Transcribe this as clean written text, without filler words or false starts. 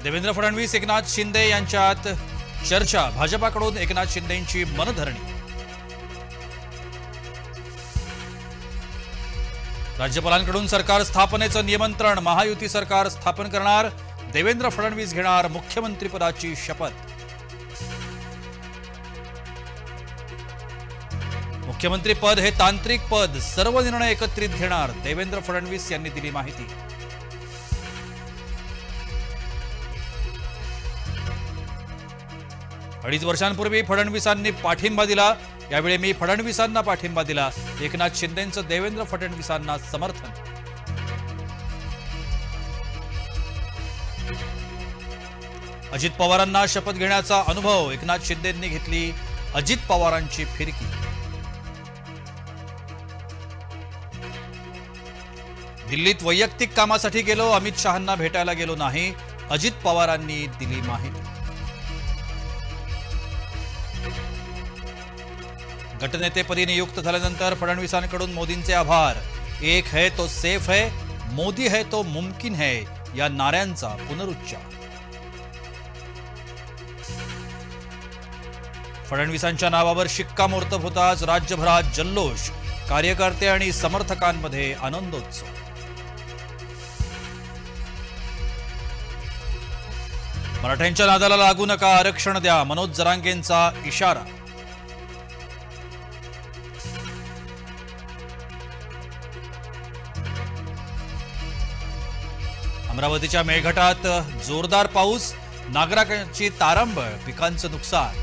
देवेंद्र फडणवीस एकनाथ शिंदे यांच्यात चर्चा, भाजपाकडून एकनाथ शिंदेंची मनधरणी। राज्यपालांकडून सरकार स्थापनेचं निमंत्रण, महायुती सरकार स्थापन करणार, देवेंद्र फडणवीस घेणार मुख्यमंत्रीपदाची शपथ। मुख्यमंत्री पद हे तांत्रिक पद, सर्व निर्णय एकत्रित घेणार, देवेंद्र फडणवीस यांनी दिली माहिती। अडीच वर्षांपूर्वी फडणवीसांनी पाठिंबा दिला, यावेळी मी फडणवीसांना पाठिंबा दिला, एकनाथ शिंदेंचं देवेंद्र फडणवीसांना समर्थन। अजित पवारांना शपथ घेण्याचा अनुभव, एकनाथ शिंदेंनी घेतली अजित पवारांची फिरकी। दिल्लीत वैयक्तिक कामासाठी गेलो, अमित शहांना भेटायला गेलो नाही, अजित पवारांनी दिली माहिती। गटनेतेपदी नियुक्त झाल्यानंतर फडणवीसांकडून मोदींचे आभार, एक है तो सेफ है, मोदी है तो मुमकिन है या नाऱ्यांचा पुनरुच्चार। फडणवीसांच्या नावावर शिक्कामोर्तब होताच राज्यभरात जल्लोष, कार्यकर्ते आणि समर्थकांमध्ये आनंदोत्सव। मराठ्यांच्या नादाला लागू नका, आरक्षण द्या, मनोज जरांगेंचा इशारा। अमरावतीच्या मेळघाटात जोरदार पाऊस, नागरिकांची तारांबळ, पिकांचं नुकसान।